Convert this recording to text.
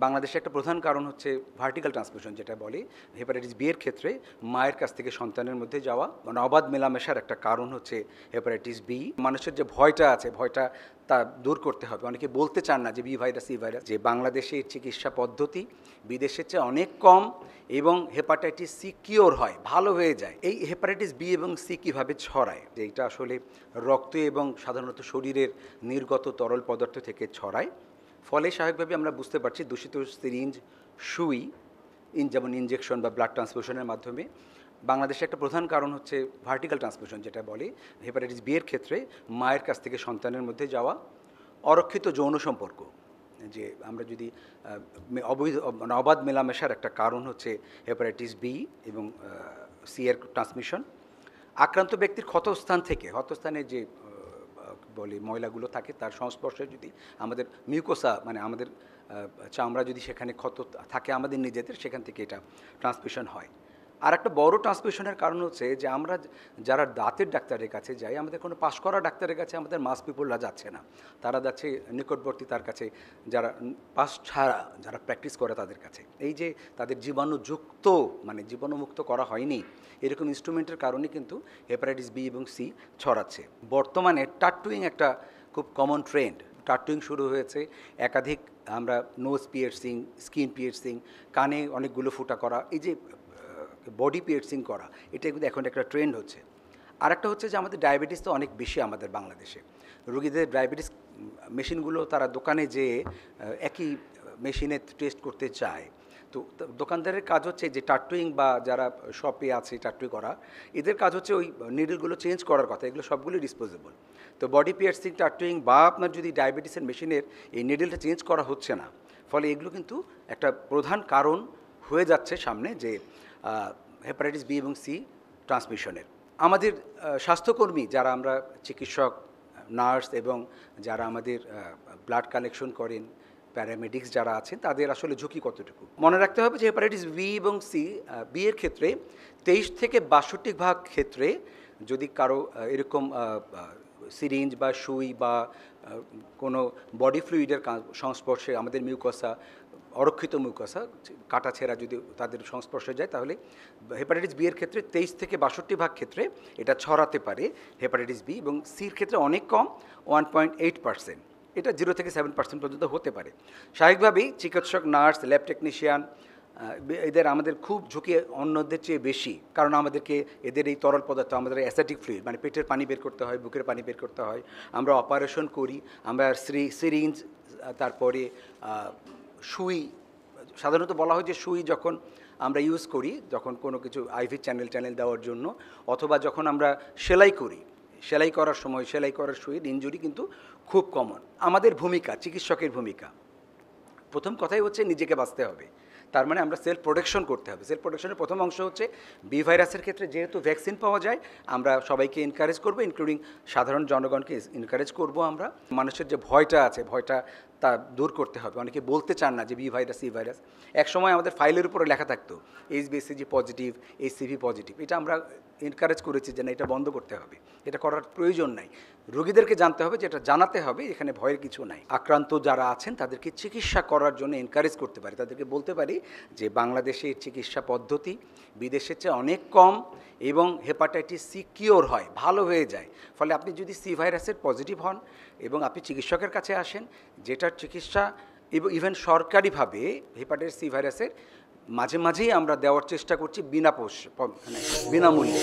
বাংলাদেশে একটা প্রধান কারণ হচ্ছে ভার্টিক্যাল ট্রান্সমিশন, যেটা বলে হেপাটাইটিস বি এর ক্ষেত্রে মায়ের কাছ থেকে সন্তানের মধ্যে যাওয়া, মানে অবাধ মেলামেশার একটা কারণ হচ্ছে হেপাটাইটিস বি। মানুষের যে ভয়টা আছে, ভয়টা তা দূর করতে হবে। অনেকে বলতে চান না যে বি ভাইরাস, ই ভাইরাস। যে বাংলাদেশের চিকিৎসা পদ্ধতি বিদেশের চেয়ে অনেক কম এবং হেপাটাইটিস সি কিওর হয়, ভালো হয়ে যায়। এই হেপাটাইটিস বি এবং সি কীভাবে ছড়ায়, যে এটা আসলে রক্ত এবং সাধারণত শরীরের নির্গত তরল পদার্থ থেকে ছড়ায়। ফলে স্বাভাবিকভাবে আমরা বুঝতে পারছি দূষিত সিরিঞ্জ, সুই, যেমন ইনজেকশন বা ব্লাড ট্রান্সফিউশনের মাধ্যমে। বাংলাদেশে একটা প্রধান কারণ হচ্ছে ভার্টিক্যাল ট্রান্সমিশন, যেটা বলে হেপাটাইটিস বি এর ক্ষেত্রে মায়ের কাছ থেকে সন্তানের মধ্যে যাওয়া অরক্ষিত যৌন সম্পর্ক। যে আমরা যদি অবৈধ, মানে অবাধ মেলামেশার একটা কারণ হচ্ছে হেপাটাইটিস বি এবং সি এর ট্রান্সমিশন। আক্রান্ত ব্যক্তির ক্ষতস্থান থেকে, ক্ষতস্থানে যে বলে ময়লাগুলো থাকে তার সংস্পর্শে যদি আমাদের মিউকোসা, মানে আমাদের চামড়া যদি সেখানে ক্ষত থাকে আমাদের নিজেদের, সেখান থেকে এটা ট্রান্সমিশন হয়। আর একটা বড় ট্রান্সমিশনের কারণ হচ্ছে যে আমরা যারা দাঁতের ডাক্তারের কাছে যাই, আমাদের কোনো পাশ করা ডাক্তারের কাছে আমাদের মাস পিপলরা যাচ্ছে না, তারা যাচ্ছে নিকটবর্তী তার কাছে, যারা পাস ছাড়া যারা প্র্যাকটিস করে তাদের কাছে। এই যে তাদের জীবাণুযুক্ত, মানে জীবাণুমুক্ত করা হয়নি, এরকম ইনস্ট্রুমেন্টের কারণে কিন্তু হেপাটাইটিস বি এবং সি ছড়াচ্ছে। বর্তমানে টাটুইং একটা খুব কমন ট্রেন্ড। টাটুইং শুরু হয়েছে একাধিক, আমরা নোজ পিয়ার্সিং, স্কিন পিয়ার্সিং, কানে অনেকগুলো ফুটা করা, এই যে বডি পিয়ার্সিং করা, এটা কিন্তু এখন একটা ট্রেন্ড হচ্ছে। আর একটা হচ্ছে যে আমাদের ডায়াবেটিস তো অনেক বেশি আমাদের বাংলাদেশে। রোগীদের ডায়াবেটিস মেশিনগুলো তারা দোকানে যেয়ে একই মেশিনে টেস্ট করতে চায়। তো দোকানদারের কাজ হচ্ছে যে টাটুইং বা যারা শপে আছে টাটুই করা, এদের কাজ হচ্ছে ওই নিডলগুলো চেঞ্জ করার কথা, এগুলো সবগুলোই ডিসপোজেবল। তো বডি পিয়ার্সিং, টাটুইং বা আপনার যদি ডায়াবেটিসের মেশিনের এই নিডলটা চেঞ্জ করা হচ্ছে না, ফলে এগুলো কিন্তু একটা প্রধান কারণ হয়ে যাচ্ছে সামনে, যে হেপাটাইটিস বি এবং সি ট্রান্সমিশনের। আমাদের স্বাস্থ্যকর্মী যারা আমরা চিকিৎসক, নার্স এবং যারা আমাদের ব্লাড কালেকশন করেন, প্যারামেডিক্স যারা আছেন, তাদের আসলে ঝুঁকি কতটুকু মনে রাখতে হবে যে হেপাটাইটিস বি এবং সি, বি এর ক্ষেত্রে 23 থেকে 62% ক্ষেত্রে যদি কারো এরকম সিরিঞ্জ বা সুই বা কোনো বডি ফ্লুইডের সংস্পর্শে আমাদের মিউকসা, অরক্ষিত মিউকসা, কাটা ছেঁড়া যদি তাদের সংস্পর্শে যায়, তাহলে হেপাটাইটিস বি এর ক্ষেত্রে 23 থেকে 62% ক্ষেত্রে এটা ছড়াতে পারে হেপাটাইটিস বি, এবং সির ক্ষেত্রে অনেক কম, 1.8%। এটা 0 থেকে 7% পর্যন্ত হতে পারে। স্বাভাবিকভাবেই চিকিৎসক, নার্স, ল্যাব টেকনিশিয়ান, এদের আমাদের খুব ঝুঁকি অন্যদের চেয়ে বেশি, কারণ আমাদেরকে এদের এই তরল পদার্থ, আমাদের অ্যাসেটিক ফ্লুইড, মানে পেটের পানি বের করতে হয়, বুকের পানি বের করতে হয়, আমরা অপারেশন করি, আমরা সিরিঞ্জ, তারপরে সুই, সাধারণত বলা হয় যে সুই যখন আমরা ইউজ করি, যখন কোনো কিছু আইভি চ্যানেল দেওয়ার জন্য, অথবা যখন আমরা সেলাই করি, সেলাই করার সময় সেলাই করার সুইয়ের ইনজুরি কিন্তু খুব কমন। আমাদের ভূমিকা, চিকিৎসকের ভূমিকা, প্রথম কথাই হচ্ছে নিজেকে বাঁচতে হবে। তার মানে আমরা সেলফ প্রোটেকশন করতে হবে। সেলফ প্রোটেকশনের প্রথম অংশ হচ্ছে বি ভাইরাসের ক্ষেত্রে যেহেতু ভ্যাকসিন পাওয়া যায়, আমরা সবাইকে এনকারেজ করবো, ইনক্লুডিং সাধারণ জনগণকে এনকারেজ করব। আমরা মানুষের যে ভয়টা আছে, ভয়টা তা দূর করতে হবে। অনেকে বলতে চান না যে বি ভাইরাস, ই ভাইরাস। এক সময় আমাদের ফাইলের উপরে লেখা থাকতো এইচবিসিজি পজিটিভ, এইচসিভি পজিটিভ। এটা আমরা এনকারেজ করেছি যে না, এটা বন্ধ করতে হবে, এটা করার প্রয়োজন নাই। রোগীদেরকে জানতে হবে যে এটা জানাতে হবে, এখানে ভয়ের কিছু নাই। আক্রান্ত যারা আছেন তাদেরকে চিকিৎসা করার জন্য এনকারেজ করতে পারি, তাদেরকে বলতে পারি যে বাংলাদেশের চিকিৎসা পদ্ধতি বিদেশের চেয়ে অনেক কম এবং হেপাটাইটিস সি কিওর হয়, ভালো হয়ে যায়। ফলে আপনি যদি সি ভাইরাসের পজিটিভ হন এবং আপনি চিকিৎসকের কাছে আসেন, যেটার চিকিৎসা এবং ইভেন সরকারিভাবে হেপাটাইটিস সি ভাইরাসের মাঝে মাঝেই আমরা দেওয়ার চেষ্টা করছি বিনামূল্যে।